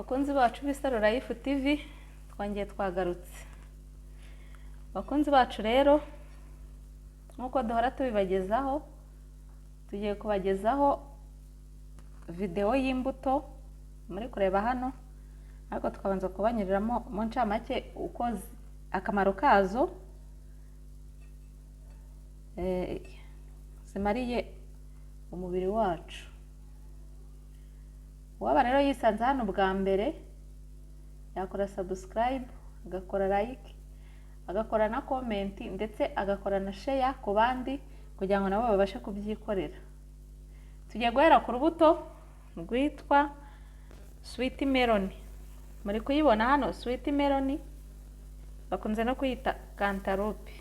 Bakunzi bacu b'Isaro Life TV twongeye twagarutse. Bakunzi bacu rero nkuko duhora tubibagezaho, tugiye kubagezaho video y'imbuto muri kureba hano, ariko tukabanza kubanyuriramo mu ncamake uko akamaro kazo zimariye umubiri wacu. Waba rero yisanze hano bwa mbere yakora subscribe, agakora like, agakora na comment ndetse agakora na share ku bandi kugira ngo nabo babashe kubyikorera. Tugiye guhera ku rubuto rwitwa sweet melon. Muri kuyibona hano sweet melon bakunze no kuyita cantaloupe.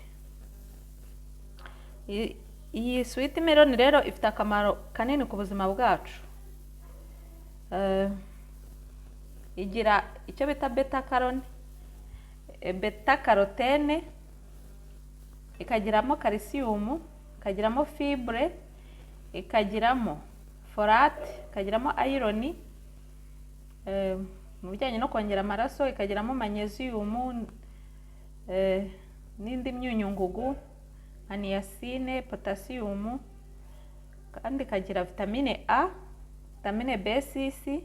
Iyi sweet melon rero ifite akamaro kanini ku buzima bwacu. Igira icyo bita beta carotene, ikagiramo calcium, ikagiramo fibre, ikagiramo folate, ikagiramo iron, mu bijyanye no kongera amaraso, ikagiramo magnesium n'indi myunyungugu nka niacine, potassium, kandi ikagira vitamine A, vitamine B6,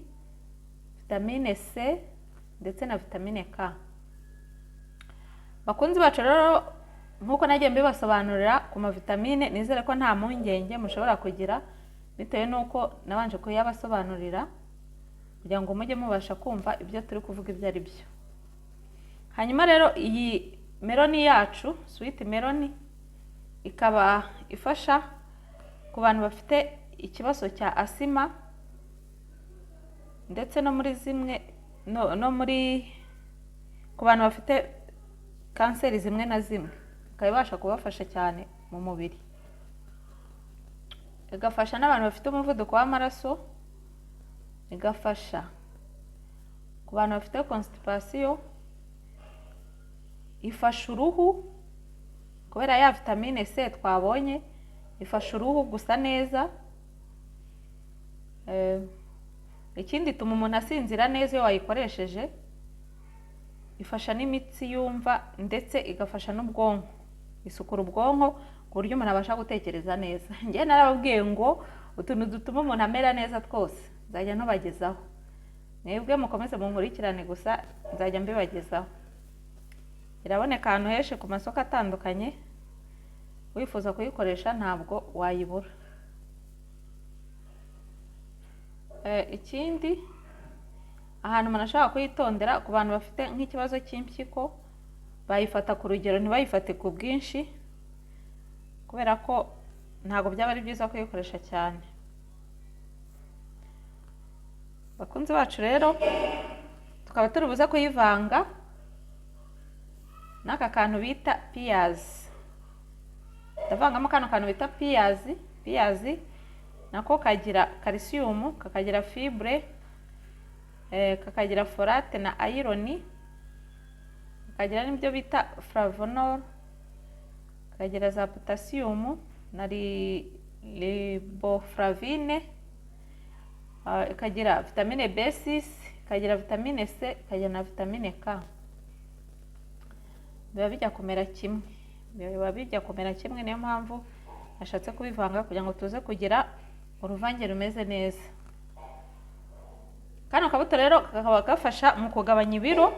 vitamine C ndetse na vitamine K. Bakunzi bacu rero nkuko nagiye mbibasobanurira ku mavitamine, nizere ko nta mpungenge mushobora kugira bitewe nuko nabanje kuyabasobanurira kugira ngo mujye mubasha kumva ibyo turi kuvuga ibyo ari byo. Hanyuma rero iyi meloni yacu sweet melon ikaba ifasha ku bantu bafite ikibazo cya asima ndetse no muri zimwe no muri ku bantu bafite kanseri zimwe na zimwe, ikabasha kubafasha cyane mu mubiri. Igafasha n'abantu bafite umuvuduko w'amaraso, igafasha ku bantu bafite constipation, ifasha uruhu kubera ya vitamine C twabonye, ifasha uruhu gusa neza. Ikindi ituma umuntu asinzira neza iyo wayikoresheje, ifasha n'imitsi yumva ndetse igafasha n'ubwonko, isukura ubwonko ku buryo umuntu abasha gutekereza neza. Njye narababwiye ngo utuntu dutuma umuntu amera neza twose nzajya ntubagezaho, mwebwe mukomeze munkurikirane gusa nzajya mbibagezaho. Iraboneka ahantu henshi ku masoko atandukanye, wifuza kuyikoresha ntabwo wayibura. Ikindi ahantu umuntu ashobora kuyitondera ku bantu bafite nk'ikibazo cy'impyiko, bayifata ku rugero ntibayifate ku bwinshi kubera ko ntabwo byaba ari byiza kuyikoresha cyane. Bakunzi bacu rero tukaba turi buze kuyivanga n'aka kantu bita peas. Ndavangamo kano kantu bita peas nako kagira calcium, kakagira fibre, kakagira folate na iron, kakagira n'ibyo bita flavonol, kakagira za potassium na riboflavine, kakagira vitamine B6, kakagira vitamine C, kakagira na vitamine K. Biba bijya kumera kimwe, niyo mpamvu nashatse kubivanga kugira ngo tuze kugira uruvange rumeze neza. Kano kabuto rero kakaba gafasha mu kugabanya ibiro,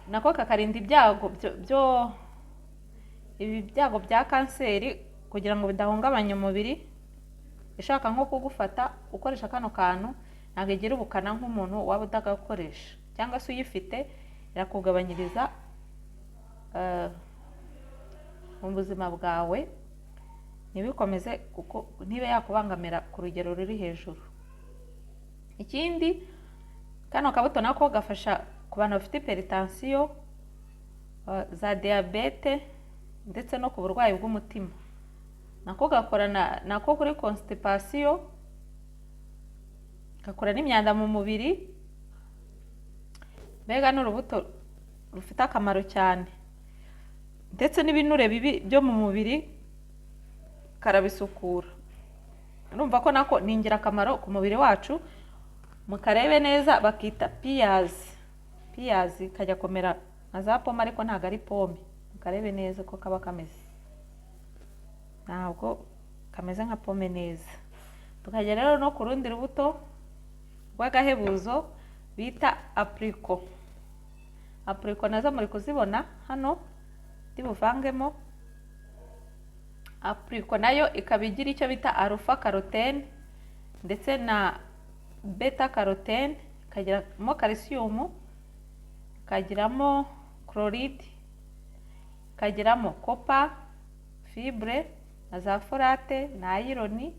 nako kakarinda ibyago bya kanseri kugira ngo bidahungabanya umubiri. Ishaka nko kugufata ukoresha kano kantu ntabwo igira ubukana nk'umuntu waba udagakoresha, cyangwa se uyifite irakugabanyiriza mu buzima bwawe, ntibikomeze kuko ntibe yakubangamira ku rugero ruri hejuru. Ikindi kano kabuto nako gafasha ku bantu bafite hypertension, za diabete ndetse no ku burwayi bw'umutima. Nako gakorana nako kuri constipation, gakora n'imyanda mu mubiri. Mbega n'urubuto rufite akamaro cyane, ndetse n'ibinure bibi byo mu mubiri karabisukura. Urumva ko nako ni ingirakamaro ku mubiri wacu mukarebe neza, bakita piyazi kajya komera nka za pome ariko ntabwo ari pome. Mukarebe neza ko kaba kameze, ntabwo kameze nka pome neza. Tukajya rero no ku rundi rubuto rw'agahebuzo bita apriko. Apriko nazo muri kuzibona hano, ndibuvangemo. Apriko nayo ikaba igira icyo bita alpha carotene ndetse na beta carotene, ikagiramo calcium, ikagiramo chloride, ikagiramo copper, fibre na za folate na iron.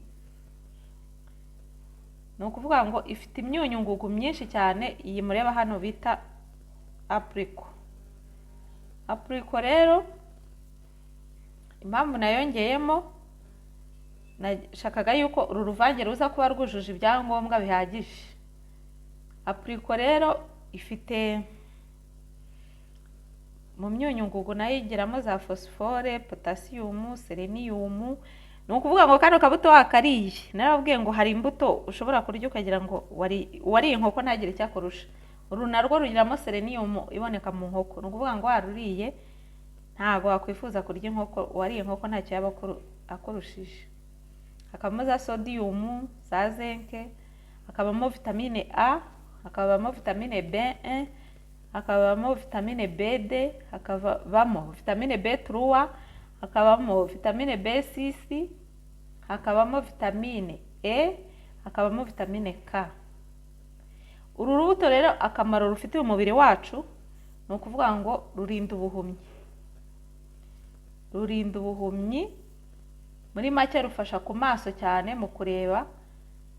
Ni ukuvuga ngo ifite imyunyu ngugu myinshi cyane, iyi mureba hano bita apriko. Apriko rero impamvu nayongeyemo, nashakaga yuko uru ruvange ruza kuba rwujuje ibyangombwa bihagije. Apriko rero ifite mu myunyu ngugu nayo igiramo za phosphore, potassium, selenium. Ni ukuvuga ngo kano kabuto wakariye, narababwiye ngo hari imbuto ushobora kurya ukagira ngo wari inkoko ntagire icyakurusha. Uru narwo rugiramo selenium iboneka mu nkoko. Ni ukuvuga ngo waruriye ntabwo wakwifuza kurya inkoko, wariye inkoko ntacyo yaba akurushije. Hakabamo za sodium, za zinc, hakabamo vitamine A, hakabamo vitamine B1, hakabamo vitamine B2, hakabamo vitamine B3, hakabamo vitamine B6, hakabamo vitamine E, hakabamo vitamine K. Uru rubuto rero akamaro rufitiye umubiri wacu ni ukuvuga ngo rurinda ubuhumyi. Rurinda ubuhumyi, muri make rufasha ku maso cyane mu kureba,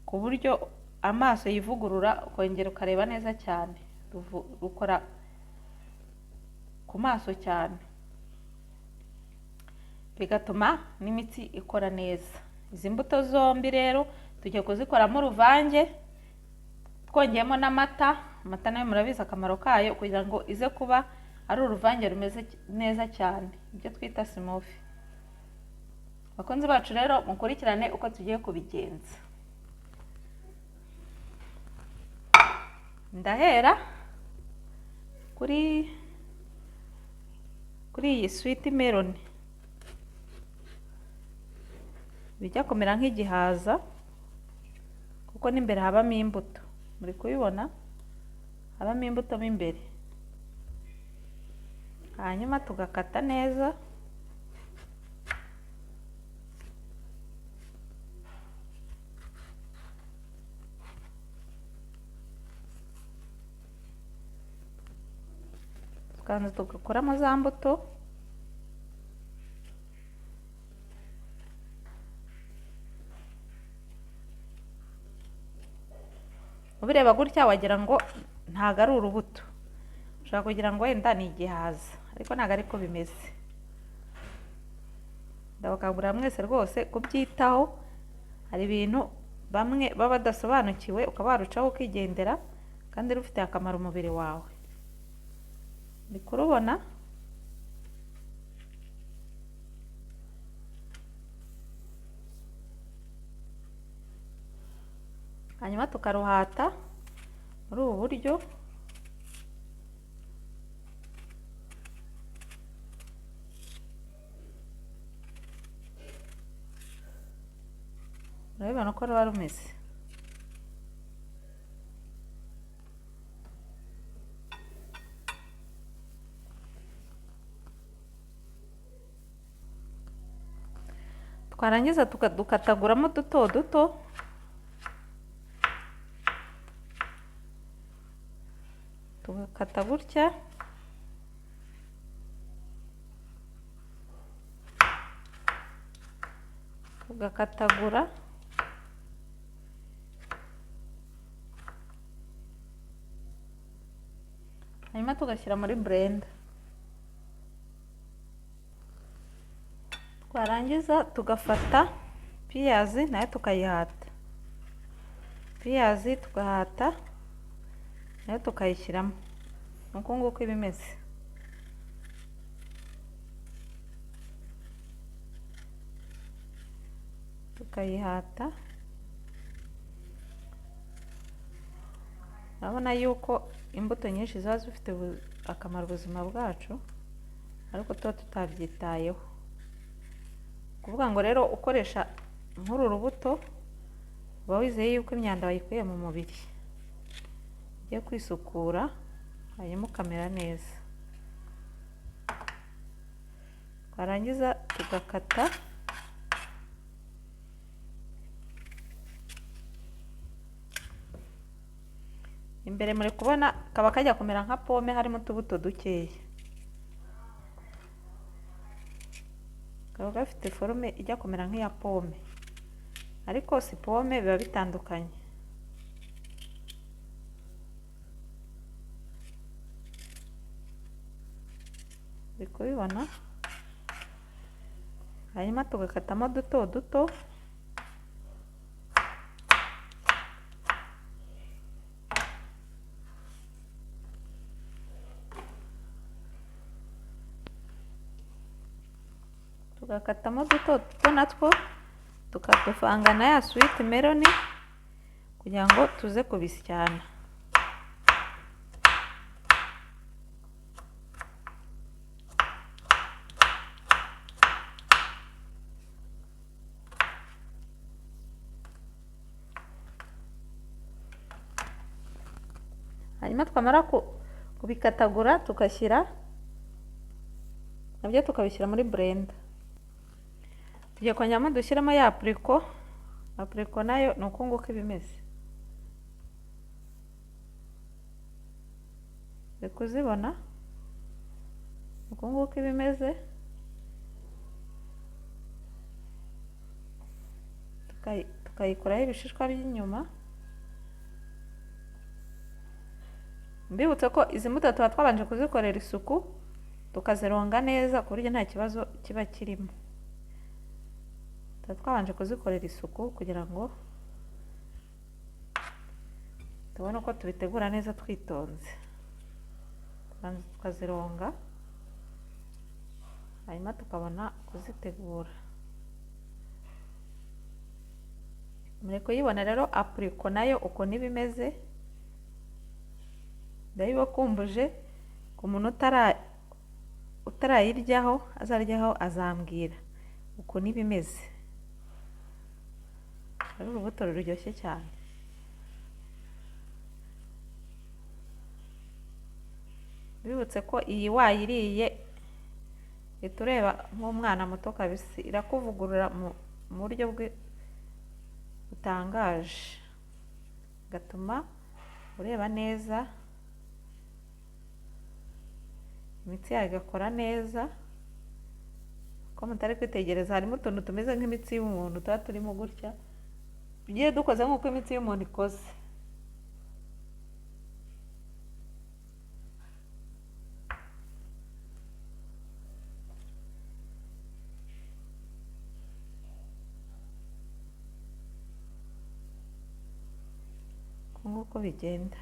ku buryo amaso yivugurura ukongera ukareba neza cyane. Rukora ku maso cyane, bigatuma n'imitsi ikora neza. Izi mbuto zombi rero tujya kuzikoramo uruvange, twongeyemo n'amata. Amata nayo murabizi akamaro kayo, kugira ngo ize kuba ari uruvange rumeze neza cyane, ibyo twita smoothie. Bakunzi bacu rero mukurikirane uko tugiye kubigenza. Ndahera kuri iyi sweet melon, bijya kumera nk'igihaza kuko n'imbere habamo imbuto. Muri kubibona habamo imbuto mo imbere. Hanyuma tugakata neza, tukanza tugakuramo za mbuto. Ubireba gutya wagira ngo ntago ari urubuto, ushobora kugira ngo wenda ni igihaza, ariko ntago ariko bimeze. Ndabakangurira mwese rwose kubyitaho. Hari ibintu bamwe baba badasobanukiwe ukaba warucaho ukigendera, kandi rufite akamaro umubiri wawe. Ndi kurubona? Hanyuma tukaruhata muri ubu buryo. Urabibona ko ruba rumeze. Twarangiza tukadukataguramo duto duto, tugakata gutya. Tugakatagura, hanyuma tugashyira muri blender. Twarangiza tugafata piyazi nayo tukayihata. Piyazi tugahata nayo tukayishyiramo. Nuko nguko ibimeze. Tukayihata, urabona yuko imbuto nyinshi ziba zifite akamaro ubuzima bwacu, ariko tuba tutabyitayeho. Kuvuga ngo rero ukoresha nk'uru rubuto uba wizeye yuko imyanda wayikuye mu mubiri, ugiye kwisukura hanyuma ukamera neza. Twarangiza tugakata imbere, muri kubona kaba kajya kumera nka pome, harimo utubuto dukeya, kaba gafite forume ijya kumera nk'iya pome, ariko si pome, biba bitandukanye. uri kubibona? Hanyuma tugakatamo duto duto, natwo tukaduvanga na ya sweet melon kugira ngo tuze kubisyana. Hanyuma twamara kubikatagura tugashyira nabyo tukabishyira muri blender. Tugiye kongeramo dushyiramo ya apricot nayo ni uko nguko iba imeze. Uri kuzibona? Uko nguko iba imeze. Tukayikuraho ibishishwa by'inyuma. Mbibutse ko izi mbuto tuba twabanje kuzikorera isuku, tukazironga neza ku buryo nta kibazo kiba kirimo. Tuba twabanje kuzikorera isuku kugira ngo tubone uko tubitegura neza twitonze. Tukazironga hanyuma tukabona kuzitegura. Muri kuyibona rero apricot nayo uko niba imeze. Ndabibakumbuje ku muntu utarayiryaho, azaryaho azambwira uko niba imeze. Ari urubuto ruryoshye cyane. Bibutse ko iyi wayiriye itureba nk'umwana muto kabisa, irakuvugurura mu buryo butangaje, gatuma ureba neza, imitsi yawe igakora neza. Ko mutari kwitegereza, harimo utuntu tumeze nk'imitsi y'umuntu tuba turimo gutya, tugiye dukoze nk'uko imitsi y'umuntu ikoze. Nguko bigenda.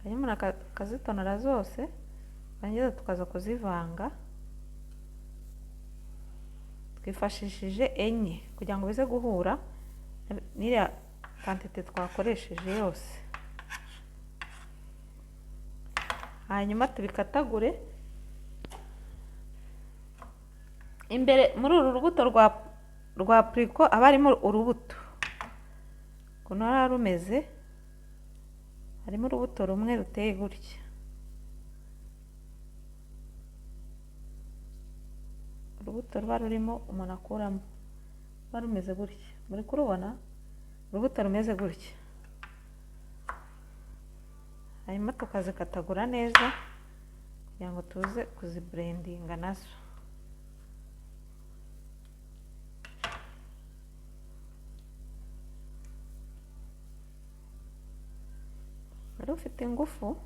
Hanyuma akazitonora zose, hanyuma tukaza kuzivanga. Twifashishije enye kugira ngo bize guhura n'iriya quantité twakoresheje yose. Hanyuma tubikatagure. Imbere muri uru rubuto rwa apricot aba harimo urubuto. Kuno rumeze, harimo urubuto rumwe ruteye gutya. Urubuto ruba rurimo umuntu akuramo, ruba rumeze gutya. Muri kurubona? Urubuto rumeze gutya. Hanyuma tukazikatagura neza kugira ngo tuze kuziblendinga nazo. Rero ufite ingufu,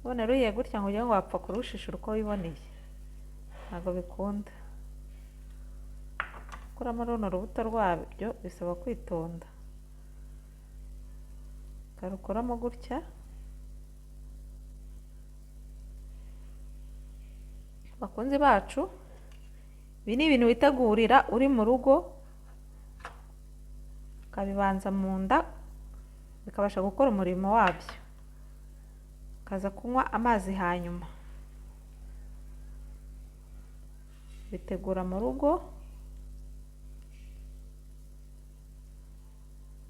ubona ruhiye gutya ngo ujye ngo wapfa kurushishura uko wiboneye, ntabwo bikunda. Kuramo runo rubuto rwabyo bisaba kwitonda. Ukarukoramo gutya. Bakunzi bacu, ibi ni ibintu witegurira uri mu rugo, ukabibanza mu nda bikabasha gukora umurimo wabyo. Ukaza kunywa amazi hanyuma. Bitegura mu rugo.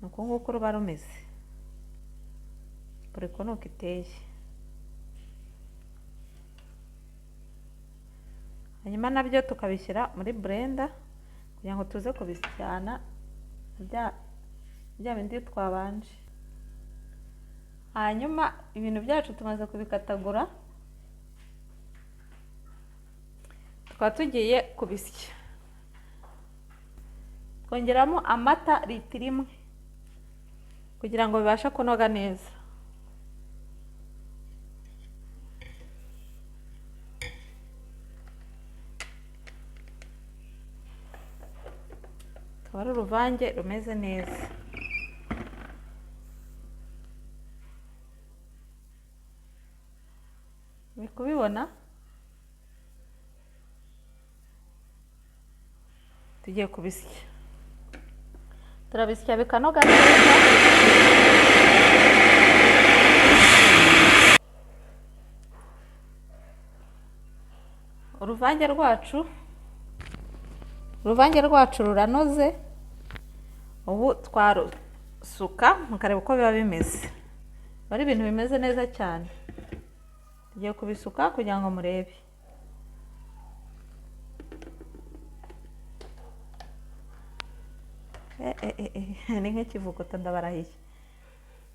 Nuko nguko ruba rumeze. Dore ko nuko iteye. Hanyuma nabyo tukabishyira muri blender kugira ngo tuze kubisyana bya bindi twabanje. Hanyuma ibintu byacu tumaze kubikatagura, tukaba tugiye kubisya. Twongeramo amata litiro imwe kugira ngo bibashe kunoga neza. Akaba ari uruvange rumeze neza. Muri kubibona? Tugiye kubisya. Turabisya bikanoga neza. Uruvange rwacu ruranoze. Ubu twarusuka mukareba uko biba bimeze. Bari ibintu bimeze neza cyane. Tugiye kubisuka kugira ngo murebe. Ni nk'ikivuguto ndabarahiye.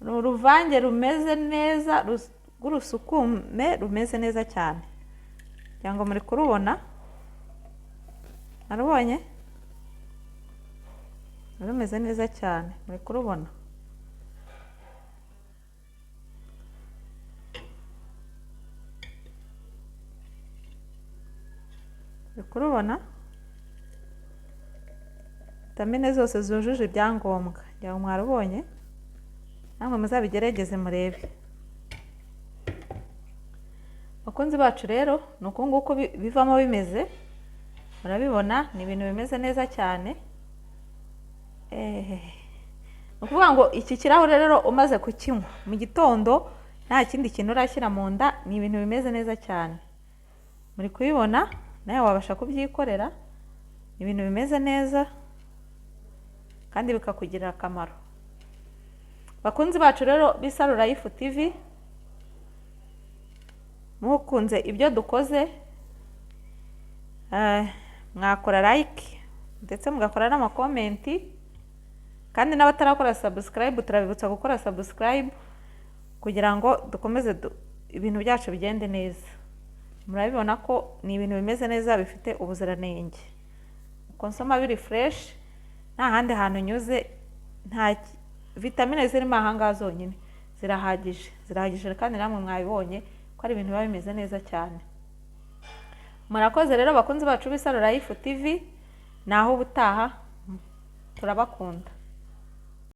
Uruvange rumeze neza, rw'urusukume rumeze neza cyane. Kugira ngo muri kurubona. Narubonye? Rumeze neza cyane. Muri kurubona? Muri kurubona? Vitamine zose zujuje ibyangombwa. Kugira ngo mwarubonye. Namwe muzabigerageze murebe. Bakunzi bacu rero, nuko nguko bivamo bimeze. Murabibona ni ibintu bimeze neza cyane. Nukuvuga ngo iki kirahure rero umaze kukinywa mu gitondo nta kindi kintu urashyira mu nda, ni ibintu bimeze neza cyane. Muri kubibona nawe wabasha kubyikorera. Ni ibintu bimeze neza kandi bikakugirira akamaro. Bakunzi bacu rero b'Isaro Life TV, mukunze ibyo dukoze, mwakora like ndetse mugakora n'amakomenti, kandi n'abatarakora subscribe turabibutsa gukora subscribe kugira ngo dukomeze ibintu byacu bigende neza. Murabibona ko ni ibintu bimeze neza bifite ubuziranenge. Konsoma biri fresh, nta handi hantu nyuze, nta vitamine zirimo ahangaha zonyine zirahagije kandi namwe mwabibonye ko ari ibintu biba bimeze neza cyane. Murakoze rero bakunzi bacu b'Isaro Life TV, naho ubutaha turabakunda.